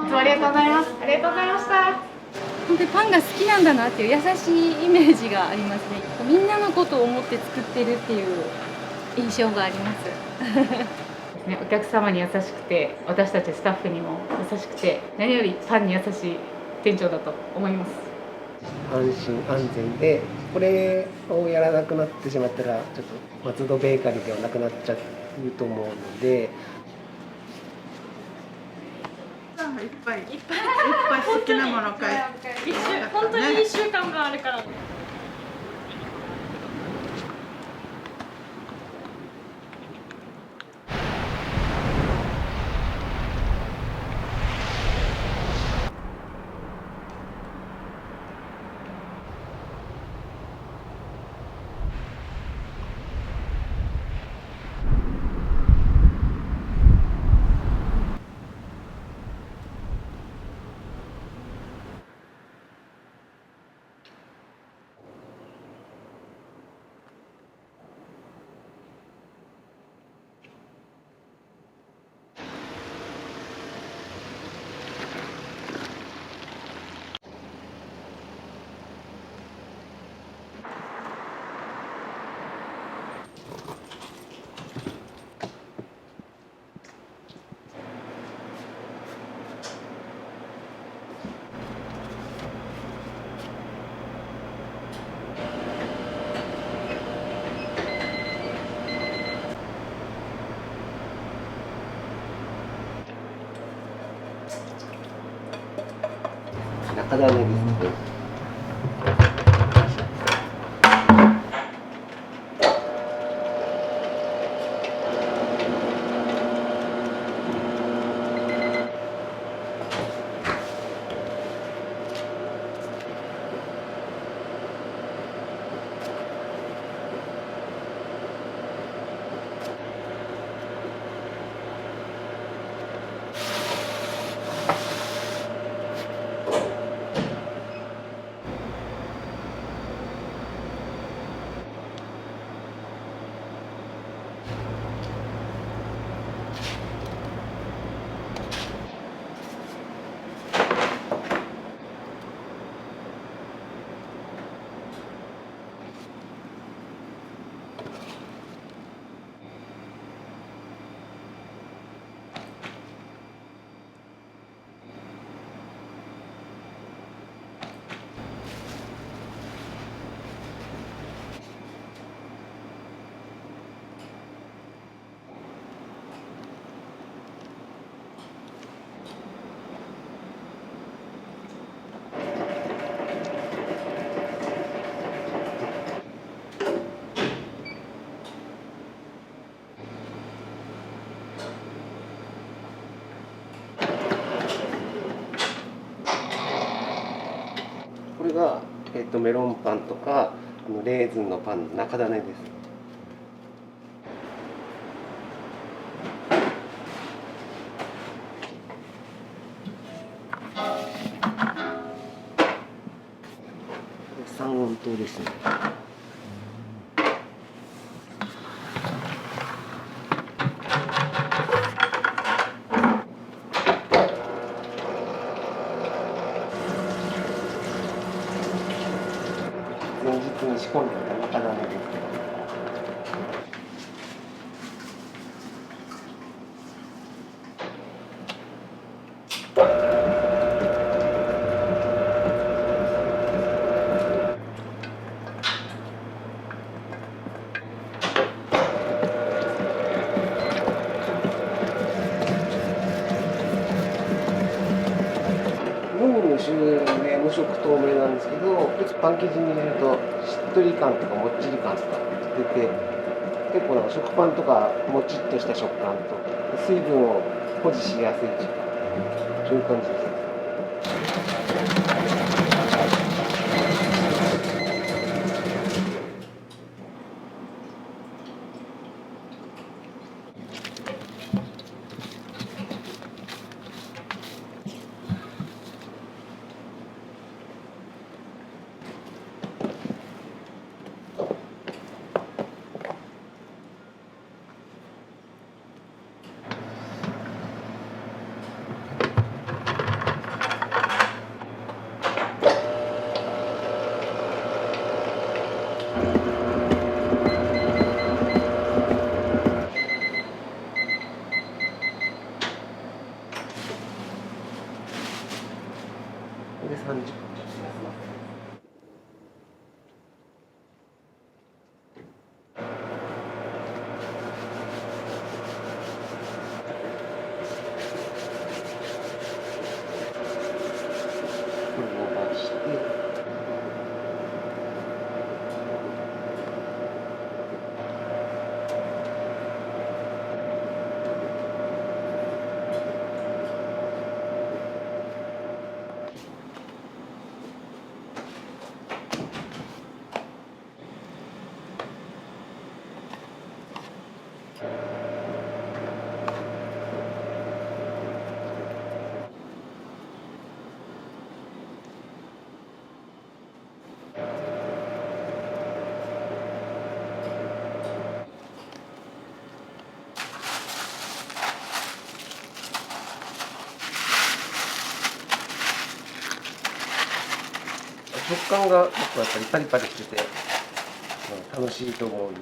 つもありがとうございます。ありがとうございました。本当にパンが好きなんだなっていう優しいイメージがありますね。みんなのことを思って作ってるっていう印象があります。お客様に優しくて、私たちスタッフにも優しくて、何よりパンに優しい店長だと思います。安心安全で、これをやらなくなってしまったらちょっと松戸ベーカリーではなくなっちゃうと思うので、いっぱい好きなもの買い、本当に1週間があるから。中種ですね。これが、メロンパンとかレーズンのパンの中種です。三温糖ですね。前日に仕込んでおいた中種ですけど。無臭で無色透明なんですけど、パン生地に入れるとしっとり感とかもっちり感とか出て、結構なんか食パンとかもちっとした食感と水分を保持しやすいっていうか、そういう感じです。30分。これ伸ばして。食感が結構やっぱりパリパリしてて楽しいと思うんで。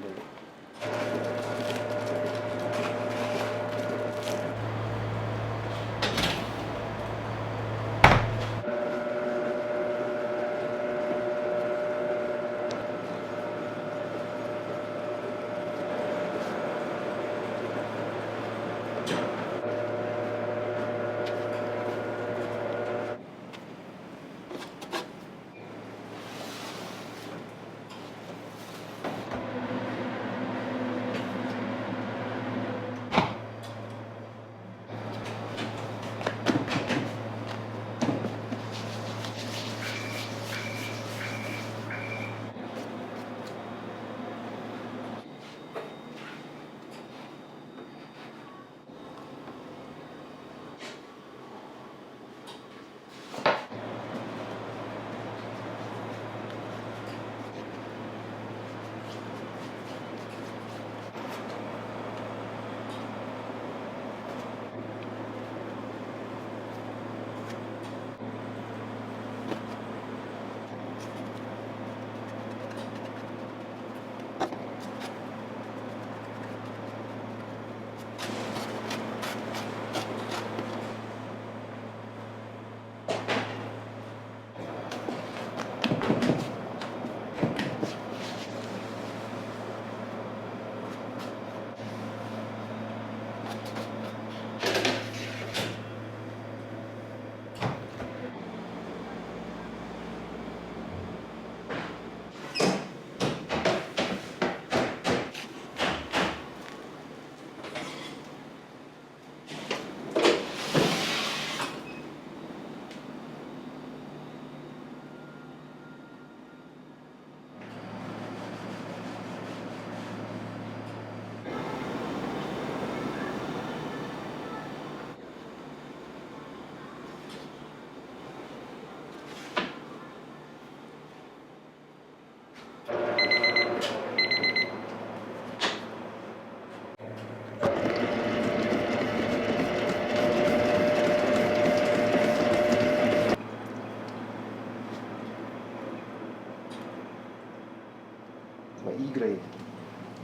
いいぐらい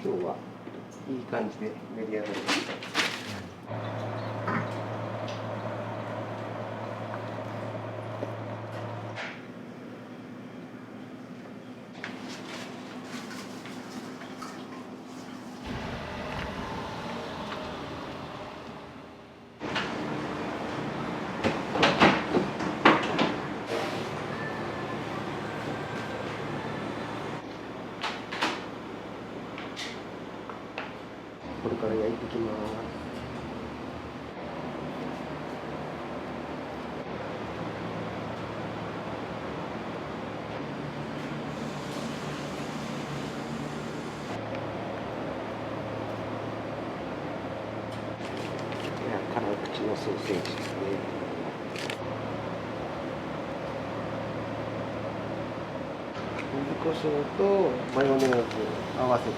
今日はいい感じで練り上がりました。これから焼いていきます。辛口のソーセージですね。柚子胡椒とマヨネーズ合わせて。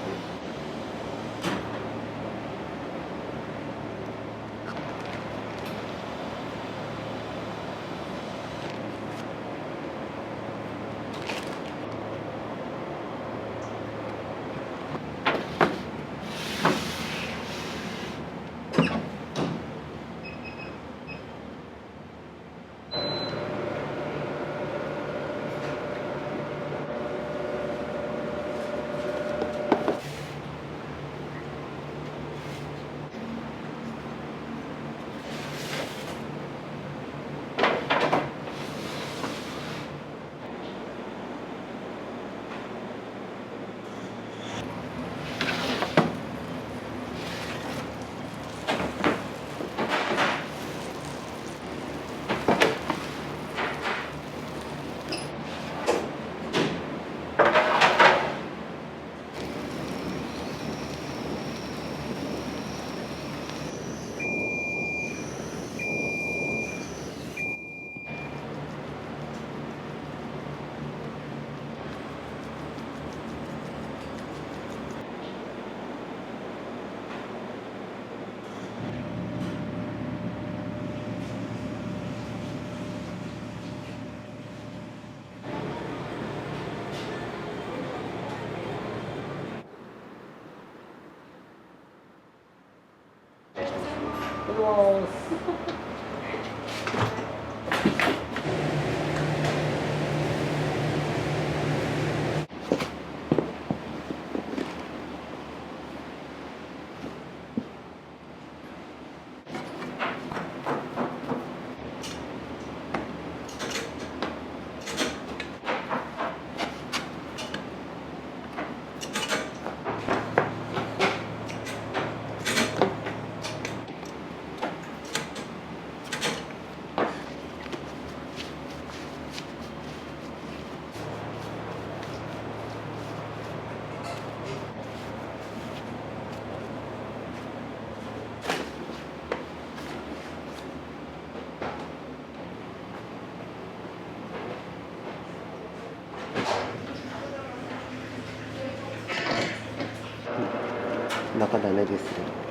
中種ですね。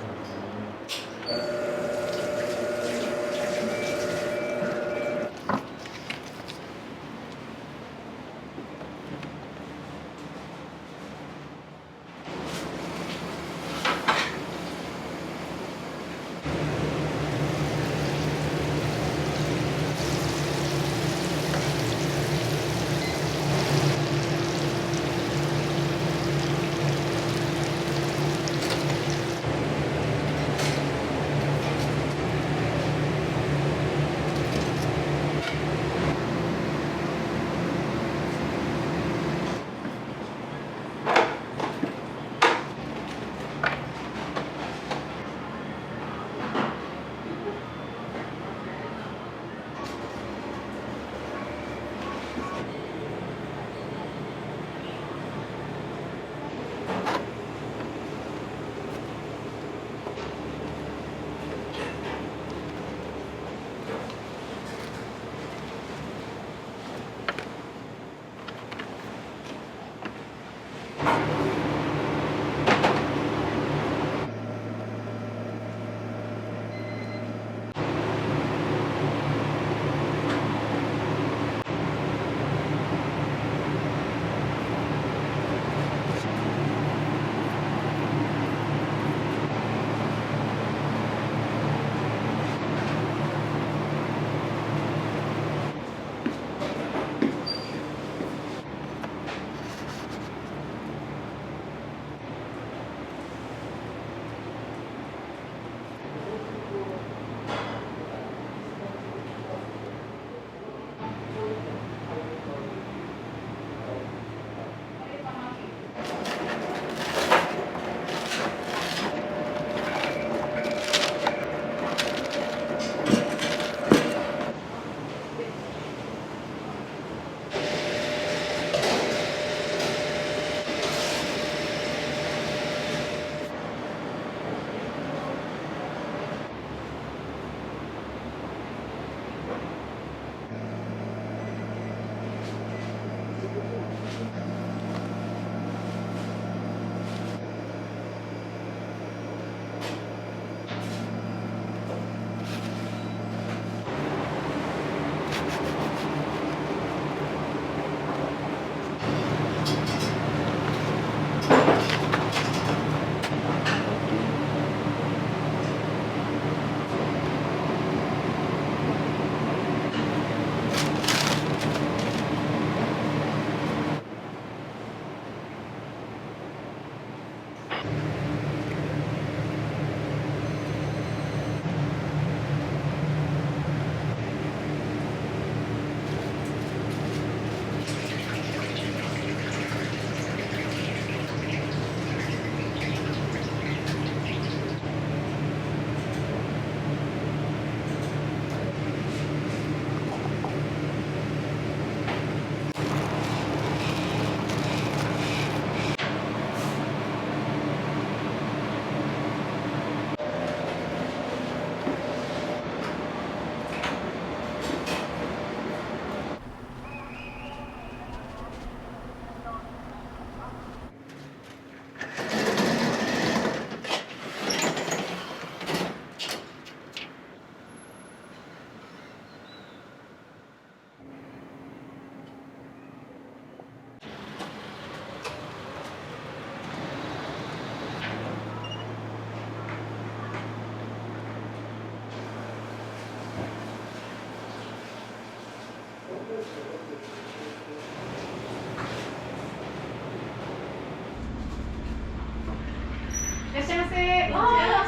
いらっしゃいませ。あ、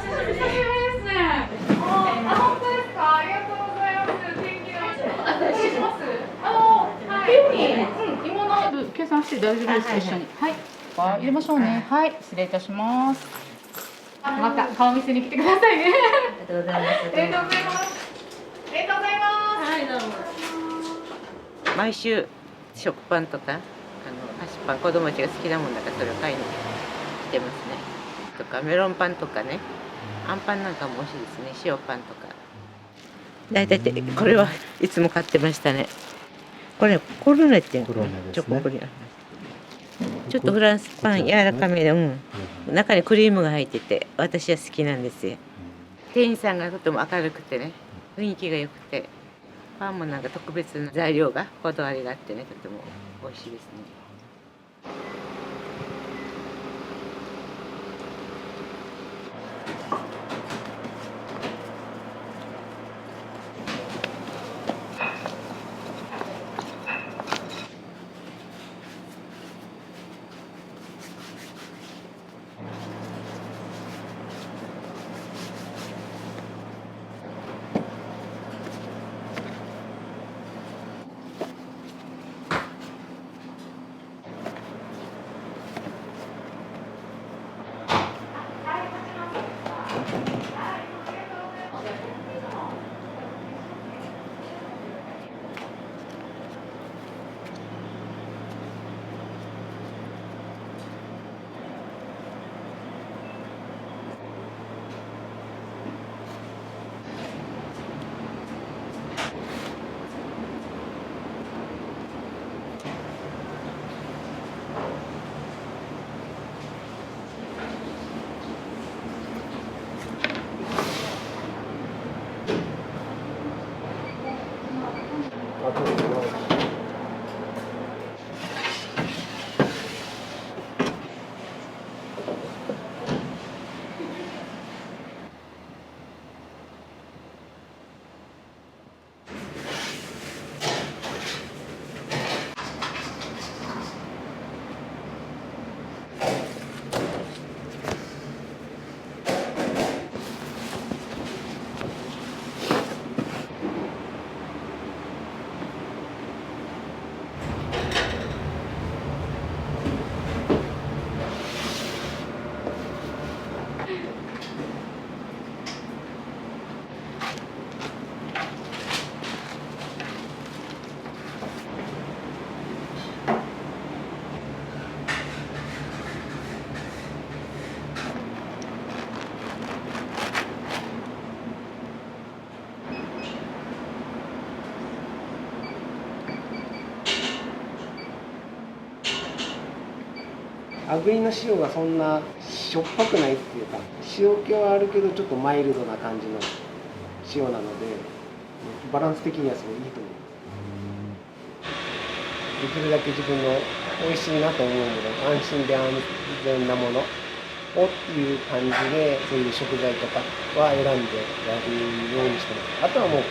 久しぶりですね。本当ですか。ありがとうございます。天気の。失礼します。はい。芋の計算して大丈夫ですか。一緒に。はい。入れましょうね。はい。失礼いたします。また顔見せに来てくださいね。ありがとうございます。ありがとうございます。ありがとうございます。はい、どうも。毎週食パンとか菓子パン、子供たちが好きなもんだからそれを買いに来てますね。とかメロンパンとかね、あんパンなんかも美味しいですね。塩パンとか。だいたいこれはいつも買ってましたね。これコルネっていうの、チョココリア。ちょっとフランスパン柔らかめで、中にクリームが入ってて私は好きなんですよ。店員さんがとても明るくてね、雰囲気が良くて、パンもなんか特別な材料がこだわりがあってね、とても美味しいですね。炙りの塩がそんなしょっぱくないっていうか、塩気はあるけどちょっとマイルドな感じの塩なので、バランス的にはすごいいいと思います。できるだけ自分の美味しいなと思うもの、安心で安全なものをっていう感じで、そういう食材とかは選んでやるようにしてます。あとはもう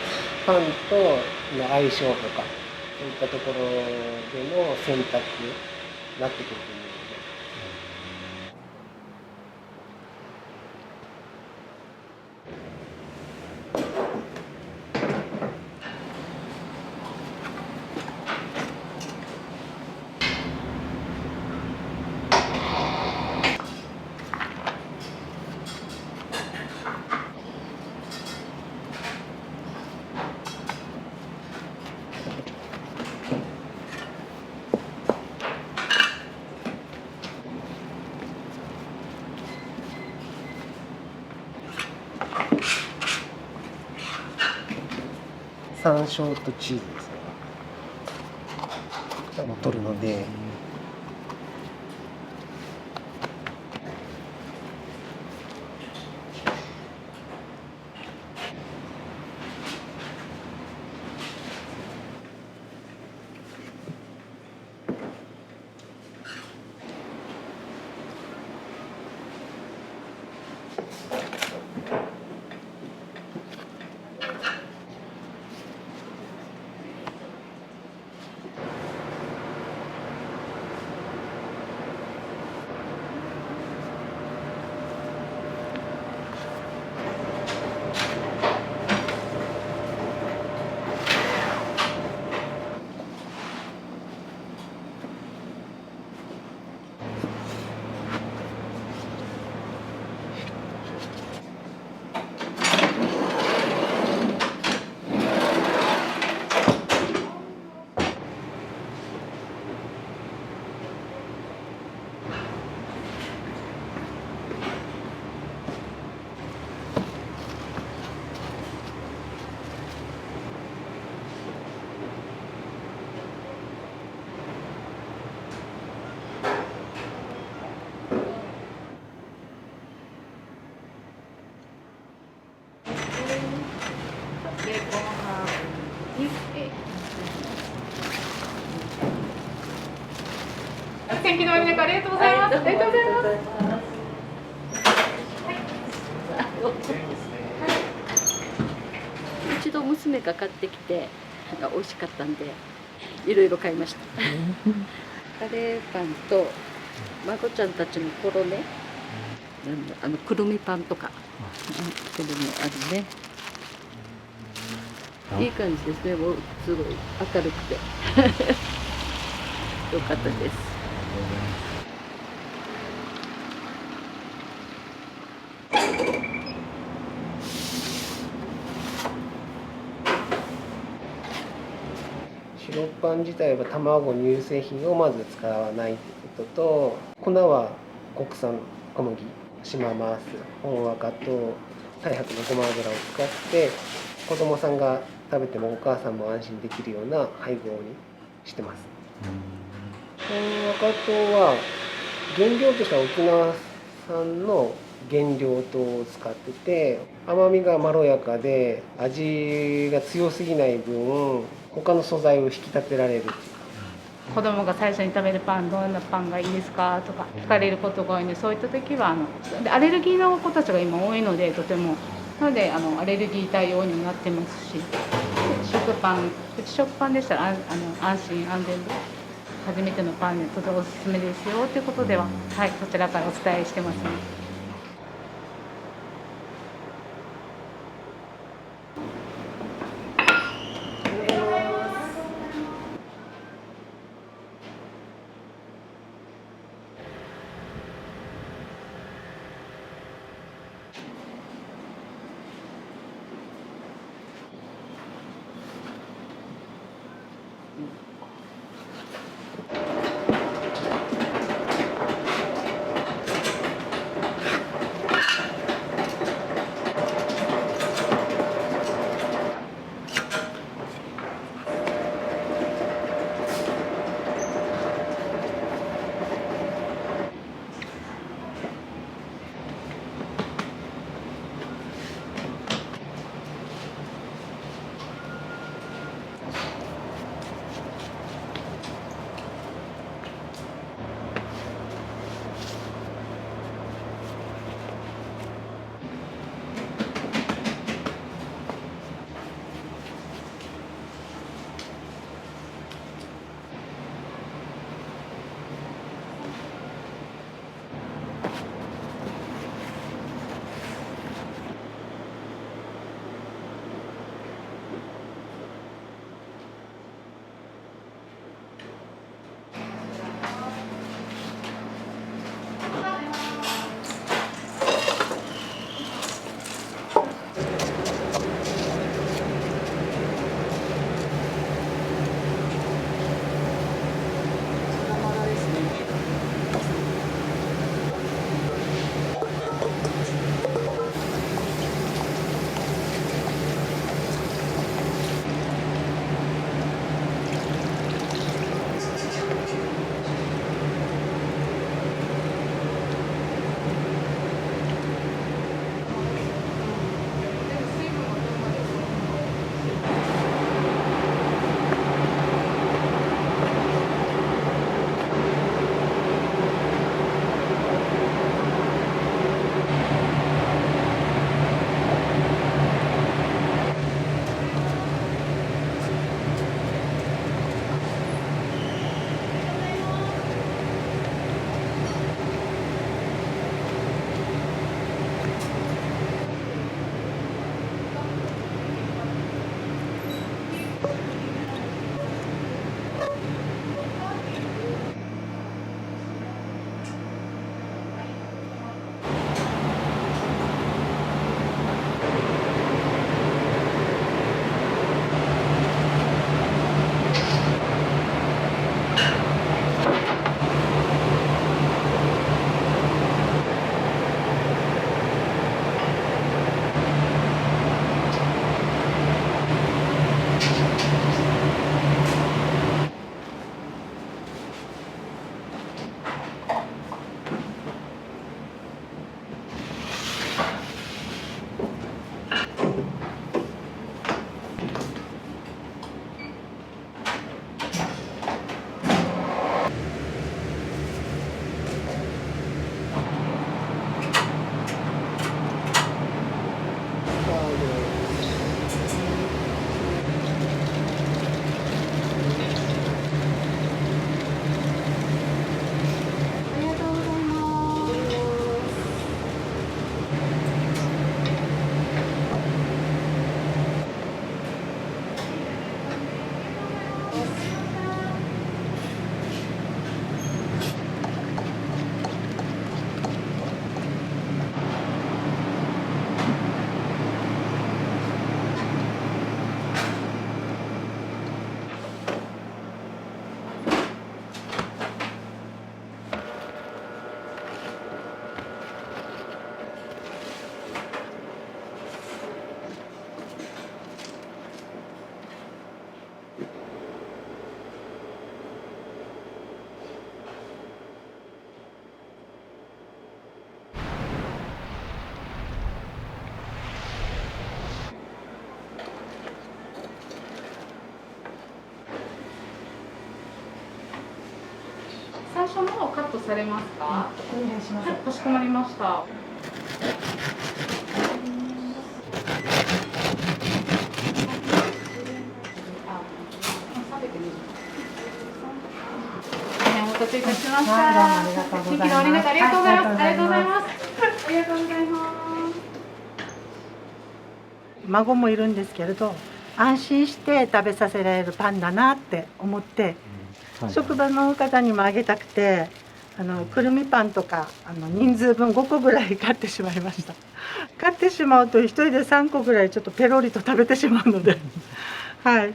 パンとの相性とか、そういったところでの選択になってくると思うので。山椒とチーズですね。取るので。天気の悪い中ありがとうございます。ありがとうございます。一度娘が買ってきて美味しかったんでいろいろ買いましたカレーパンと孫ちゃんたちのコロネくるみパンとかそれもあるね。いい感じですね。もうすごい明るくてよかったです。白パン自体は卵、乳製品をまず使わないということと、粉は国産小麦、島マース、本赤と太白のごま油を使って子供さんが食べてもお母さんも安心できるような配合にしてます。本赤糖は原料としては沖縄産の原料糖を使ってて、甘みがまろやかで味が強すぎない分他の素材を引き立てられる。子供が最初に食べるパンどんなパンがいいですかとか聞かれることが多いので、そういった時はでアレルギーの子たちが今多いので、とてもなのでアレルギー対応にもなってますし、食パンプチ食パンでしたら安心安全で初めてのパンでとてもおすすめですよということでは、はい、こちらからお伝えしてますね。書もカットされますか？お願いします。はい、かしこまりました。お待たせいたしました。はいどうもありがとうございますありがとうございます。はいありがとうございます。ありがとうございます。孫もいるんですけれど、安心して食べさせられるパンだなって思って、職場の方にもあげたくて、くるみパンとか人数分5個ぐらい買ってしまいました。買ってしまうと1人で3個ぐらいちょっとペロリと食べてしまうのではい、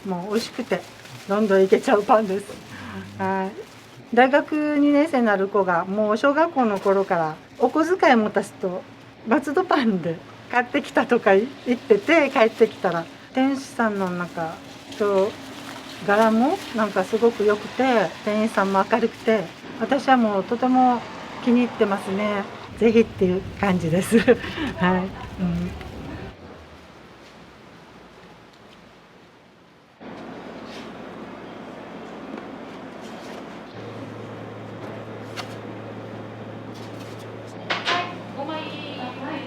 もう美味しくてどんどんいけちゃうパンです。はい、大学2年生になる子がもう小学校の頃からお小遣い持たすと松戸パンで買ってきたとか言ってて、帰ってきたら店主さんの人柄もすごく良くて、店員さんも明るくて、私はもうとても気に入ってますね。ぜひっていう感じですはい、5枚。はい。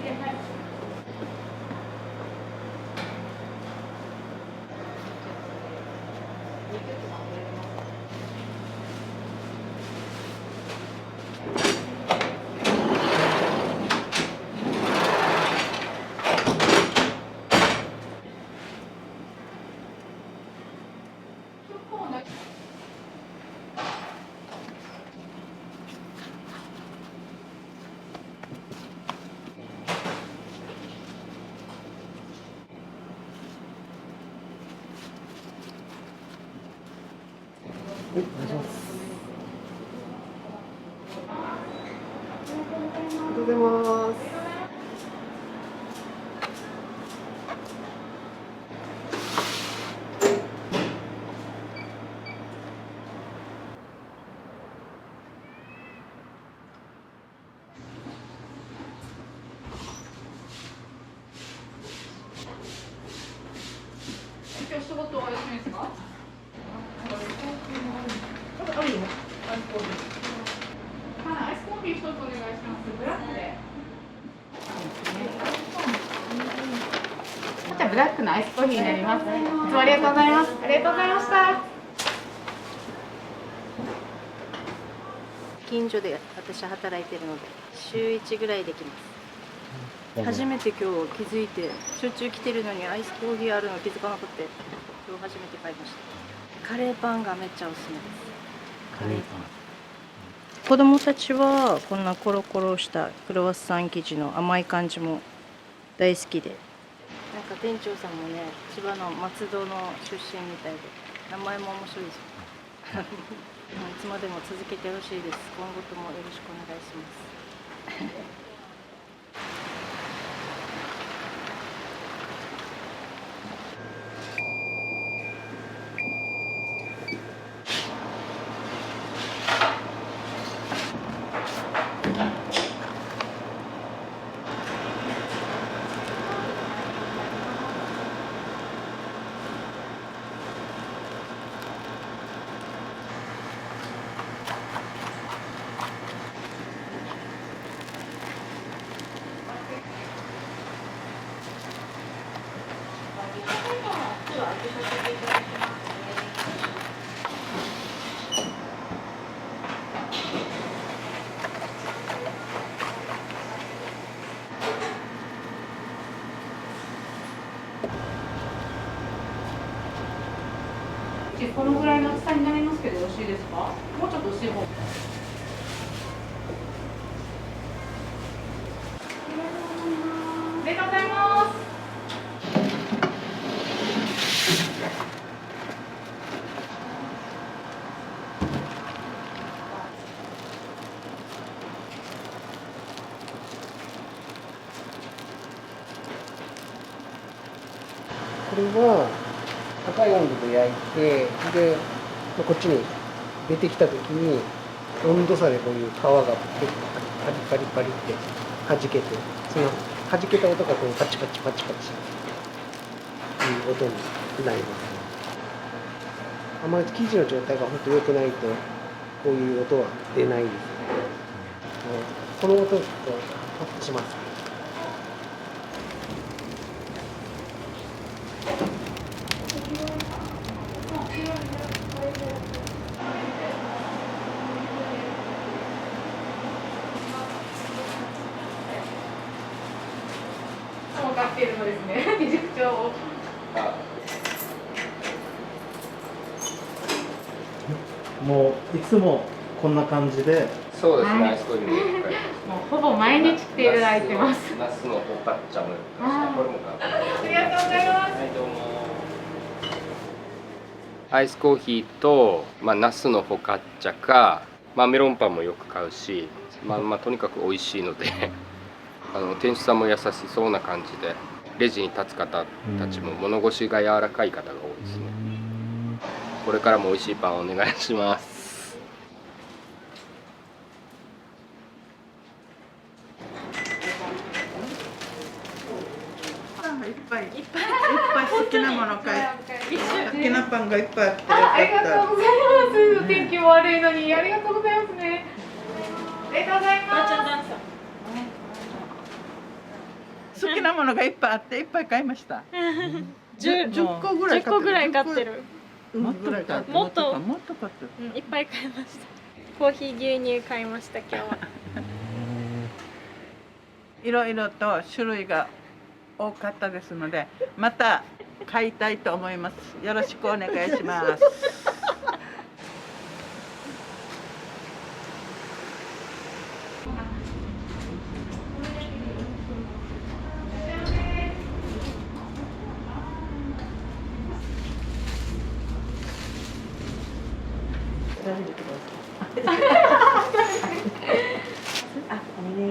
お願いします。ありがとうございます。今日仕事お休みですか？あるよ。アイスコーヒー。はい、アイスコーヒー一つお願いします。ブラックで。じゃあブラックのアイスコーヒーになります。いつもありがとうございます。ありがとうございました。近所で私は働いてるので週1ぐらいできます。初めて今日気づいて、しょっちゅう来てるのにアイスコーヒーあるの気づかなくて、今日初めて買いました。カレーパンがめっちゃおすすめです。カレーパン、子供たちはこんなコロコロしたクロワッサン生地の甘い感じも大好きで、店長さんもね、千葉の松戸の出身みたいで名前も面白いですよいつまでも続けてほしいです。今後ともよろしくお願いしますこのぐらいの厚さになりますけどよろしいですか？もうちょっと薄い方。ありがとうございます。これは高い温度で焼いて、でこっちに出てきた時に温度差でこういう皮がパリパリパリって弾けて、その弾けた音がこうパチパチパチパチいう音になります。あまり生地の状態が本当良くないとこういう音は出ないですね。この音を聞くとホッとします。分かっているのですね。美術長を。もういつもこんな感じで。そうですね、はいアイスコーヒーもよく買いもうほぼ毎日来ていただいてます。ナスのフォカッチャもよく買いました。これも買いました。ありがとうございます。はい、どうも。アイスコーヒーと、ナスのフォカッチャか、メロンパンもよく買うし、とにかく美味しいので店主さんも優しそうな感じで、レジに立つ方たちも物腰が柔らかい方が多いですね。これからも美味しいパンお願いします。いっぱい好きなもの買い好きなパンがいっぱいあってよかった。ありがとうございます。天気も悪いのにありがとうございますね。ありがとうございます。好きなものがいっぱいあっていっぱい買いました。10個ぐらい買ってる。もっと買ってる。もっと買ってる。いっぱい買いました。コーヒー牛乳買いました今日は。いろいろと種類が多かったですので、また買いたいと思います。よろしくお願いします。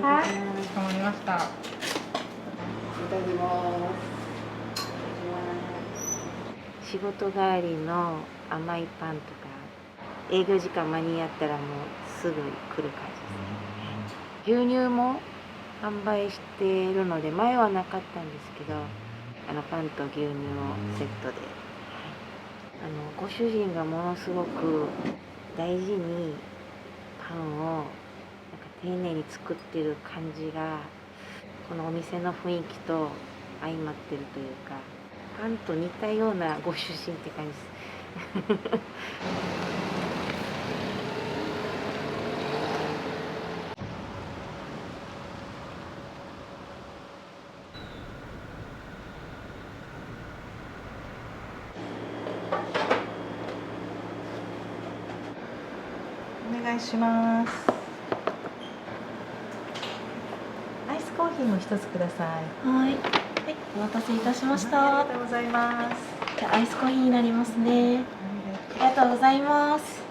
はい、かまりました。仕事帰りの甘いパンとか営業時間間に合ったらもうすぐ来る感じです。牛乳も販売しているので前はなかったんですけど、パンと牛乳をセットで、ご主人がものすごく大事にパンを丁寧に作ってる感じがこのお店の雰囲気と相まってるというか、パンと似たようなご主人って感じです。お願いします。アイスコーヒーも一つください。はい。はい、お待たせいたしましあた。りがとうございます。じゃあアイスコーヒーになりますね。ありがとうございます。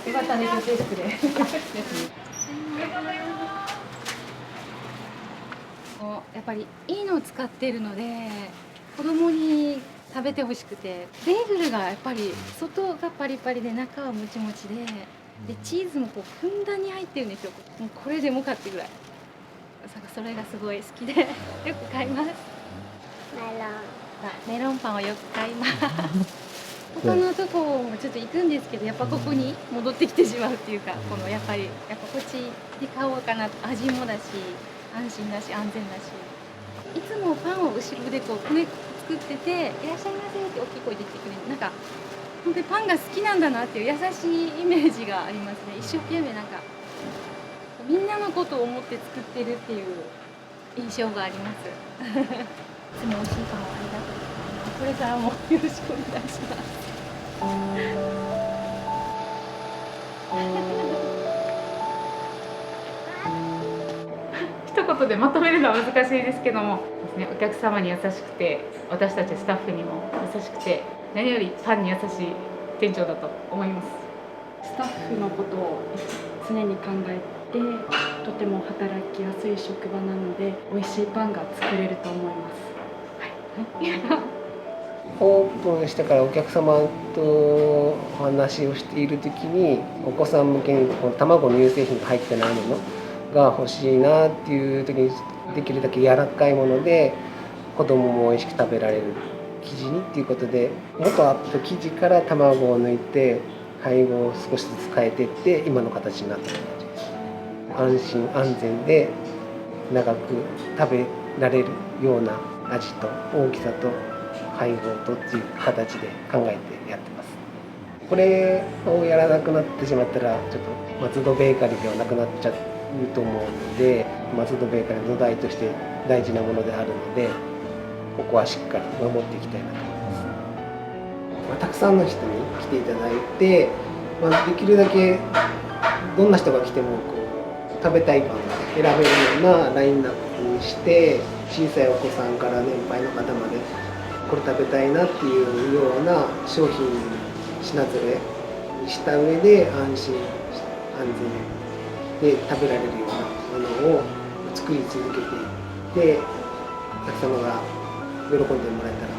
よかったね、女性服で。やっぱりいいのを使っているので、子供に食べてほしくて、ベーグルがやっぱり外がパリパリで中はもちもちで、チーズもこうふんだんに入ってるんですよ。もうこれでもかってぐらい。それがすごい好きでよく買います。メロンパンをよく買います。他のとこもちょっと行くんですけど、やっぱここに戻ってきてしまうっていうか、このやっぱこっちで買おうかな。味もだし、安心だし、安全だし。いつもパンを後ろでこう作ってて、いらっしゃいませって大きい声で言ってくれる。なんか本当にパンが好きなんだなっていう優しいイメージがありますね。一生懸命なんかみんなのことを思って作ってるっていう印象があります。いつも美味しいパンをありがとうございます。これからもよろしくお願いします。一言でまとめるのは難しいですけどもですね、お客様に優しくて、私たちスタッフにも優しくて、何よりパンに優しい店長だと思います。スタッフのことを常に考えて、とても働きやすい職場なので、美味しいパンが作れると思います。はい。オープンしてからお客様とお話をしている時に、お子さん向けにこの卵の乳製品が入ってないものが欲しいなっていう時に、できるだけ柔らかいもので子供も美味しく食べられる生地にっていうことで、元あった生地から卵を抜いて配合を少しずつ変えていって今の形になった感じです。安心安全で長く食べられるような味と大きさと配合とっていう形で考えてやってます。これをやらなくなってしまったら、ちょっと松戸ベーカリーではなくなっちゃうと思うので、松戸ベーカリーの土台として大事なものであるので、ここはしっかり守っていきたいなと思います。たくさんの人に来ていただいて、できるだけどんな人が来てもこう食べたいパンが選べるようなラインナップにして、小さいお子さんから年配の方までこれ食べたいなっていうような商品品ぞれにした上で、安心安全で食べられるようなものを作り続けていって、お客様が喜んでもらえたら